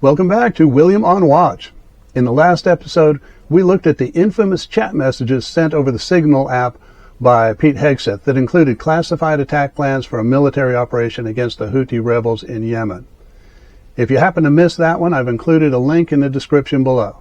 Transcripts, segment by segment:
Welcome back to William on Watch. In the last episode, we looked at the infamous chat messages sent over the Signal app by Pete Hegseth that included classified attack plans for a military operation against the Houthi rebels in Yemen. If you happen to miss that one, I've included a link in the description below.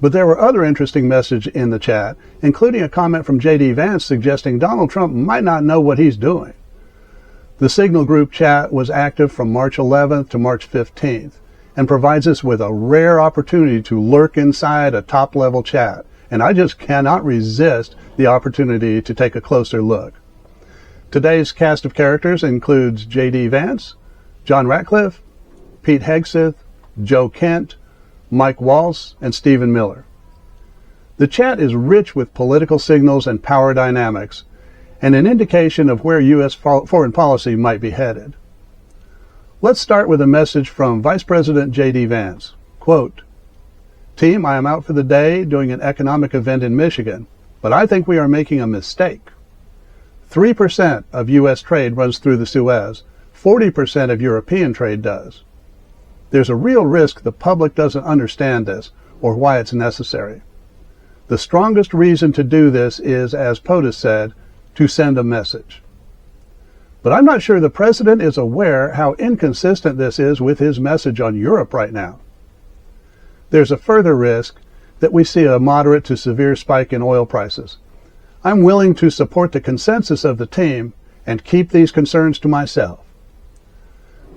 But there were other interesting messages in the chat, including a comment from JD Vance suggesting Donald Trump might not know what he's doing. The Signal group chat was active from March 11th to March 15th and provides us with a rare opportunity to lurk inside a top-level chat, and I just cannot resist the opportunity to take a closer look. Today's cast of characters includes JD Vance, John Ratcliffe, Pete Hegseth, Joe Kent, Mike Waltz, and Stephen Miller. The chat is rich with political signals and power dynamics, and an indication of where U.S. foreign policy might be headed. Let's start with a message from Vice President JD Vance. Quote, "Team, I am out for the day doing an economic event in Michigan, but I think we are making a mistake. 3% of U.S. trade runs through the Suez. 40% of European trade does. There's a real risk the public doesn't understand this or why it's necessary. The strongest reason to do this is, as POTUS said, to send a message. But I'm not sure the president is aware how inconsistent this is with his message on Europe right now. There's a further risk that we see a moderate to severe spike in oil prices. I'm willing to support the consensus of the team and keep these concerns to myself.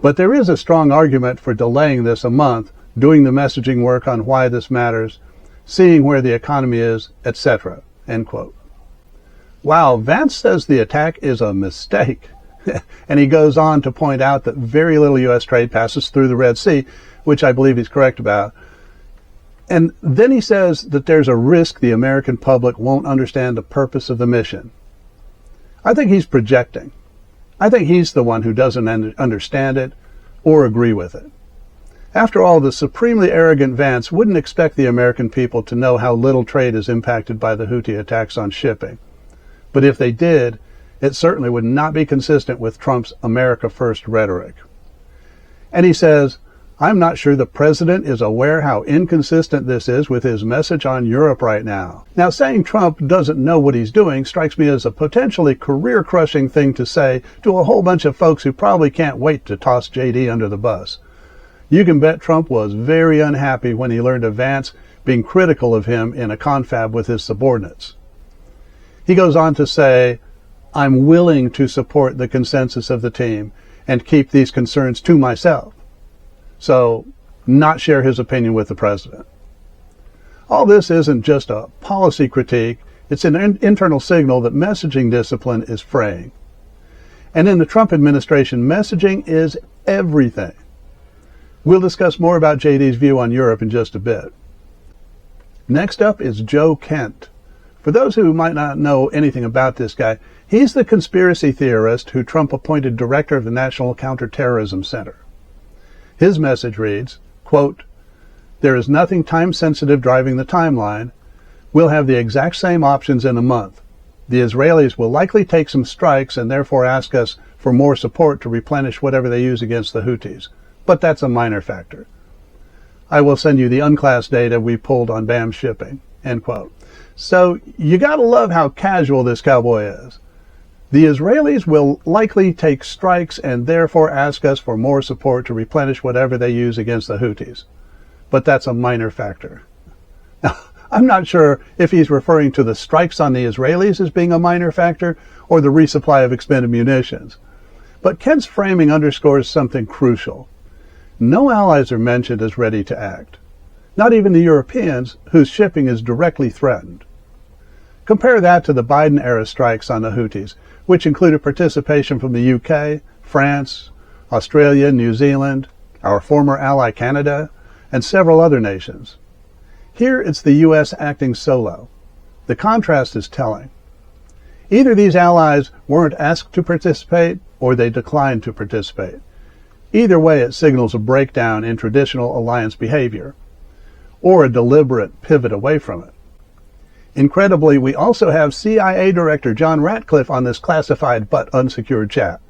But there is a strong argument for delaying this a month, doing the messaging work on why this matters, seeing where the economy is, etc." End quote. Wow, Vance says the attack is a mistake. And he goes on to point out that very little U.S. trade passes through the Red Sea, which I believe he's correct about. And then he says that there's a risk the American public won't understand the purpose of the mission. I think he's projecting. I think he's the one who doesn't understand it or agree with it. After all, the supremely arrogant Vance wouldn't expect the American people to know how little trade is impacted by the Houthi attacks on shipping. But if they did, it certainly would not be consistent with Trump's America First rhetoric. And he says, "I'm not sure the president is aware how inconsistent this is with his message on Europe right now." Now, saying Trump doesn't know what he's doing strikes me as a potentially career-crushing thing to say to a whole bunch of folks who probably can't wait to toss JD under the bus. You can bet Trump was very unhappy when he learned of Vance being critical of him in a confab with his subordinates. He goes on to say, "I'm willing to support the consensus of the team and keep these concerns to myself." So, not share his opinion with the president. All this isn't just a policy critique, it's an internal signal that messaging discipline is fraying. And in the Trump administration, messaging is everything. We'll discuss more about JD's view on Europe in just a bit. Next up is Joe Kent. For those who might not know anything about this guy, he's the conspiracy theorist who Trump appointed director of the National Counterterrorism Center. His message reads, quote, "There is nothing time-sensitive driving the timeline. We'll have the exact same options in a month. The Israelis will likely take some strikes and therefore ask us for more support to replenish whatever they use against the Houthis. But that's a minor factor. I will send you the unclassed data we pulled on BAM shipping." End quote. So you gotta love how casual this cowboy is. The Israelis will likely take strikes and therefore ask us for more support to replenish whatever they use against the Houthis. But that's a minor factor. Now, I'm not sure if he's referring to the strikes on the Israelis as being a minor factor or the resupply of expended munitions. But Kent's framing underscores something crucial. No allies are mentioned as ready to act. Not even the Europeans, whose shipping is directly threatened. Compare that to the Biden-era strikes on the Houthis, which included participation from the UK, France, Australia, New Zealand, our former ally Canada, and several other nations. Here it's the U.S. acting solo. The contrast is telling. Either these allies weren't asked to participate, or they declined to participate. Either way, it signals a breakdown in traditional alliance behavior, or a deliberate pivot away from it. Incredibly, we also have CIA Director John Ratcliffe on this classified but unsecured chat.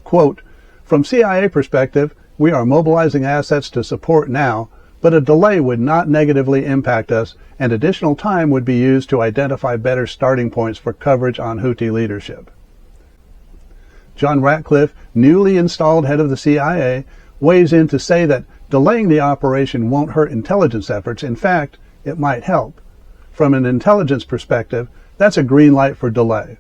Quote, "From CIA perspective, We are mobilizing assets to support now, but a delay would not negatively impact us, and additional time would be used to identify better starting points for coverage on Houthi leadership. John Ratcliffe, newly installed head of the CIA, weighs in to say that delaying the operation won't hurt intelligence efforts. In fact, it might help. From an intelligence perspective, that's a green light for delay.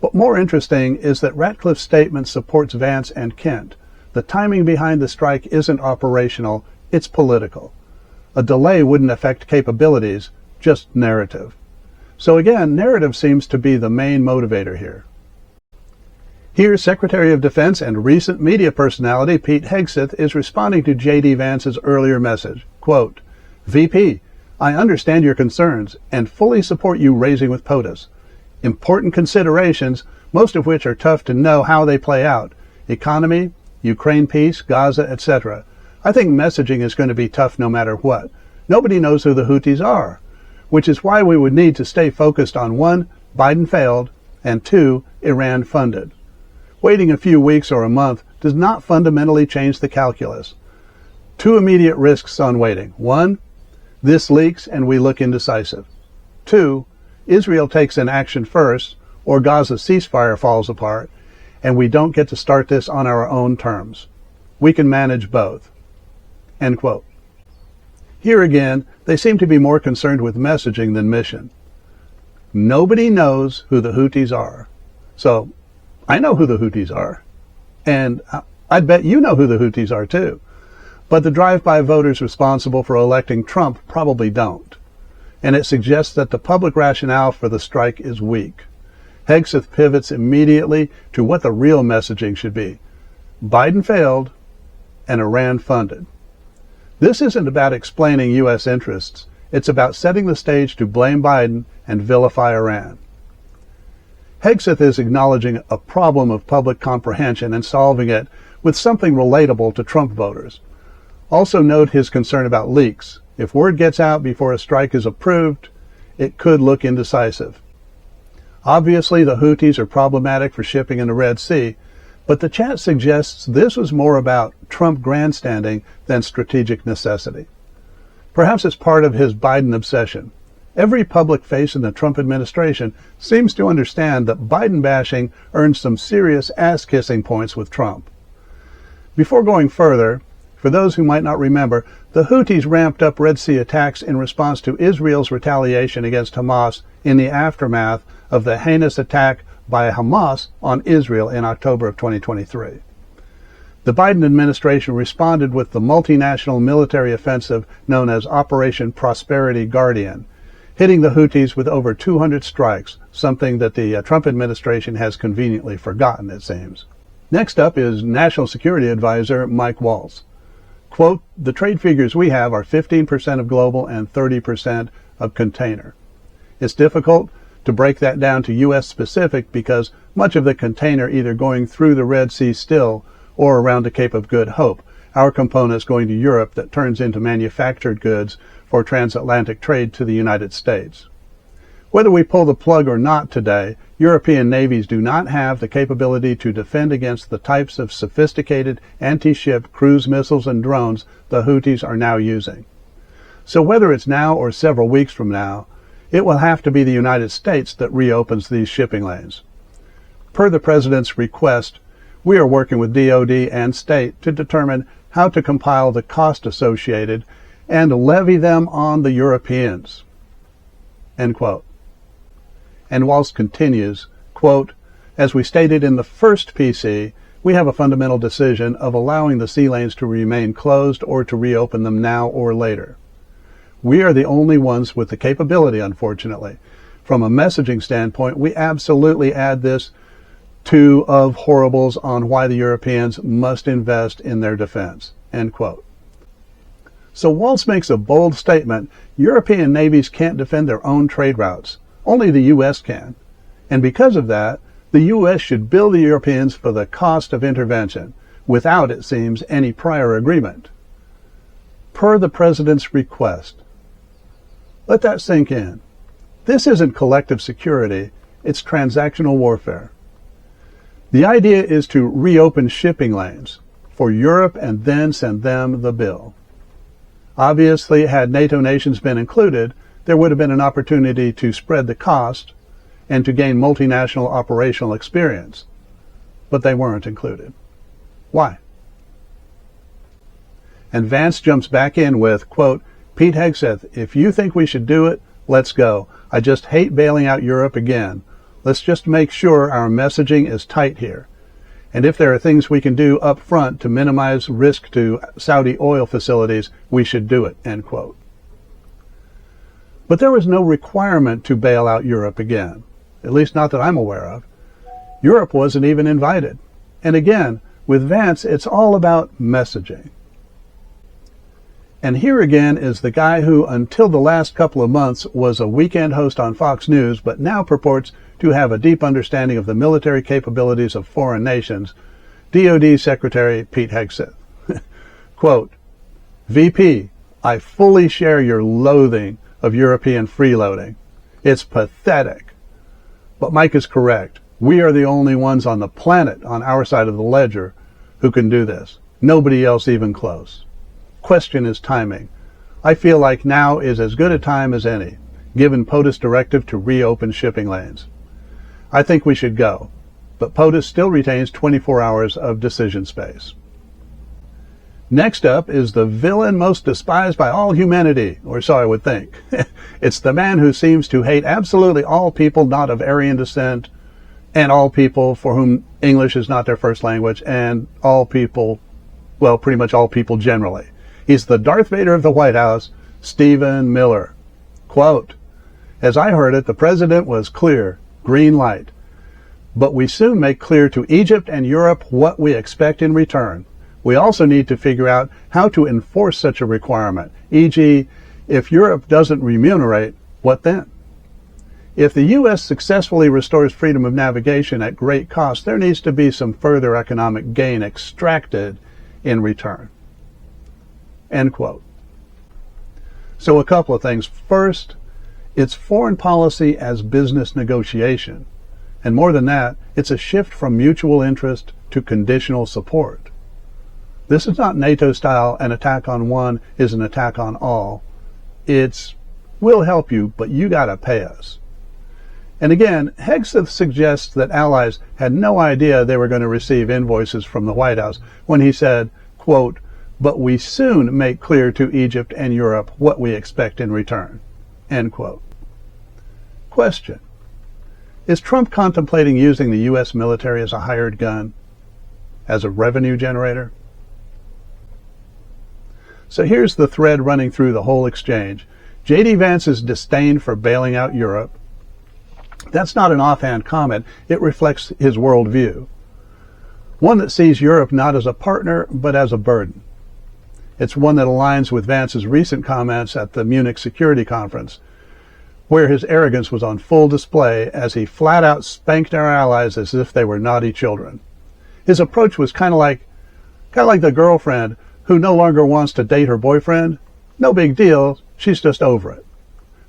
But more interesting is that Ratcliffe's statement supports Vance and Kent. The timing behind the strike isn't operational, it's political. A delay wouldn't affect capabilities, just narrative. So again, narrative seems to be the main motivator here. Here, Secretary of Defense and recent media personality Pete Hegseth is responding to JD Vance's earlier message. Quote, VP, I understand your concerns and fully support you raising with POTUS. Important considerations, most of which are tough to know how they play out. Economy, Ukraine peace, Gaza, etc. I think messaging is going to be tough no matter what. Nobody knows who the Houthis are, which is why we would need to stay focused on 1, Biden failed, and 2, Iran funded. Waiting a few weeks or a month does not fundamentally change the calculus. 2 immediate risks on waiting. 1, this leaks and we look indecisive. 2, Israel takes an action first, or Gaza's ceasefire falls apart, and we don't get to start this on our own terms. We can manage both. End quote. Here again, they seem to be more concerned with messaging than mission. Nobody knows who the Houthis are. So, I know who the Houthis are. And I'd bet you know who the Houthis are too. But the drive-by voters responsible for electing Trump probably don't. And it suggests that the public rationale for the strike is weak. Hegseth pivots immediately to what the real messaging should be. Biden failed and Iran funded. This isn't about explaining U.S. interests. It's about setting the stage to blame Biden and vilify Iran. Hegseth is acknowledging a problem of public comprehension and solving it with something relatable to Trump voters. Also note his concern about leaks. If word gets out before a strike is approved, it could look indecisive. Obviously, the Houthis are problematic for shipping in the Red Sea, but the chat suggests this was more about Trump grandstanding than strategic necessity. Perhaps it's part of his Biden obsession. Every public face in the Trump administration seems to understand that Biden bashing earns some serious ass-kissing points with Trump. Before going further, for those who might not remember, the Houthis ramped up Red Sea attacks in response to Israel's retaliation against Hamas in the aftermath of the heinous attack by Hamas on Israel in October of 2023. The Biden administration responded with the multinational military offensive known as Operation Prosperity Guardian, hitting the Houthis with over 200 strikes, something that the Trump administration has conveniently forgotten, it seems. Next up is National Security Advisor Mike Waltz. Quote, the trade figures we have are 15% of global and 30% of container. It's difficult to break that down to U.S. specific because much of the container either going through the Red Sea still or around the Cape of Good Hope, our components going to Europe that turns into manufactured goods for transatlantic trade to the United States. Whether we pull the plug or not today, European navies do not have the capability to defend against the types of sophisticated anti-ship cruise missiles and drones the Houthis are now using. So whether it's now or several weeks from now, it will have to be the United States that reopens these shipping lanes. Per the President's request, we are working with DoD and state to determine how to compile the cost associated and levy them on the Europeans. End quote. And Waltz continues, quote, as we stated in the first PC, we have a fundamental decision of allowing the sea lanes to remain closed or to reopen them now or later. We are the only ones with the capability, unfortunately. From a messaging standpoint, we absolutely add this to of horribles on why the Europeans must invest in their defense. End quote. So Waltz makes a bold statement. European navies can't defend their own trade routes. Only the U.S. can. And because of that, the U.S. should bill the Europeans for the cost of intervention, without, it seems, any prior agreement. Per the President's request. Let that sink in. This isn't collective security, it's transactional warfare. The idea is to reopen shipping lanes, for Europe and then send them the bill. Obviously, had NATO nations been included, there would have been an opportunity to spread the cost and to gain multinational operational experience. But they weren't included. Why? And Vance jumps back in with, quote, Pete Hegseth, if you think we should do it, let's go. I just hate bailing out Europe again. Let's just make sure our messaging is tight here. And if there are things we can do up front to minimize risk to Saudi oil facilities, we should do it, end quote. But there was no requirement to bail out Europe again, at least not that I'm aware of. Europe wasn't even invited. And again, with Vance, it's all about messaging. And here again is the guy who, until the last couple of months, was a weekend host on Fox News, but now purports to have a deep understanding of the military capabilities of foreign nations, DoD Secretary Pete Hegseth. Quote, VP, I fully share your loathing of European freeloading. It's pathetic. But Mike is correct. We are the only ones on the planet on our side of the ledger who can do this. Nobody else even close. Question is timing. I feel like now is as good a time as any, given POTUS directive to reopen shipping lanes. I think we should go, but POTUS still retains 24 hours of decision space. Next up is the villain most despised by all humanity, or so I would think. It's the man who seems to hate absolutely all people not of Aryan descent, and all people for whom English is not their first language, and all people, well, pretty much all people generally. He's the Darth Vader of the White House, Stephen Miller. Quote, as I heard it, the president was clear, green light. But we soon make clear to Egypt and Europe what we expect in return. We also need to figure out how to enforce such a requirement, e.g., if Europe doesn't remunerate, what then? If the U.S. successfully restores freedom of navigation at great cost, there needs to be some further economic gain extracted in return. End quote. So a couple of things. First, it's foreign policy as business negotiation. And more than that, it's a shift from mutual interest to conditional support. This is not NATO style, an attack on one is an attack on all. It's, we'll help you, but you gotta pay us. And again, Hegseth suggests that allies had no idea they were going to receive invoices from the White House when he said, quote, but we soon make clear to Egypt and Europe what we expect in return, end quote. Question. Is Trump contemplating using the U.S. military as a hired gun, as a revenue generator? So here's the thread running through the whole exchange. JD Vance's disdain for bailing out Europe. That's not an offhand comment. It reflects his worldview. One that sees Europe not as a partner, but as a burden. It's one that aligns with Vance's recent comments at the Munich Security Conference, where his arrogance was on full display as he flat out spanked our allies as if they were naughty children. His approach was kind of like the girlfriend who no longer wants to date her boyfriend. No big deal, she's just over it.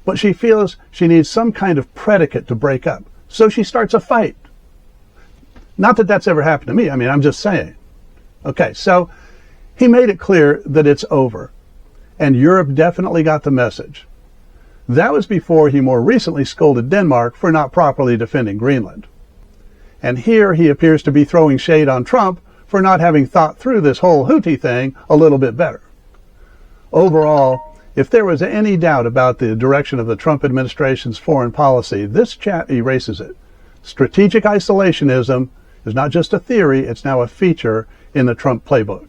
But she feels she needs some kind of predicate to break up, so she starts a fight. Not that that's ever happened to me, I'm just saying. Okay, so he made it clear that it's over, and Europe definitely got the message. That was before he more recently scolded Denmark for not properly defending Greenland. And here he appears to be throwing shade on Trump for not having thought through this whole Houthi thing a little bit better. Overall, if there was any doubt about the direction of the Trump administration's foreign policy, this chat erases it. Strategic isolationism is not just a theory, it's now a feature in the Trump playbook.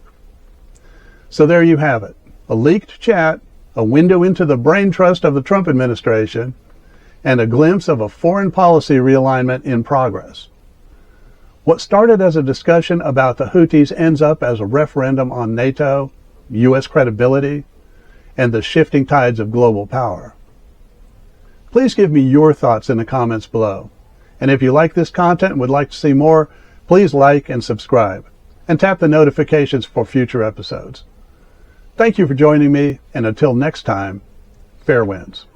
So there you have it. A leaked chat, a window into the brain trust of the Trump administration, and a glimpse of a foreign policy realignment in progress. What started as a discussion about the Houthis ends up as a referendum on NATO, U.S. credibility, and the shifting tides of global power. Please give me your thoughts in the comments below. And if you like this content and would like to see more, please like and subscribe, and tap the notifications for future episodes. Thank you for joining me, and until next time, fair winds.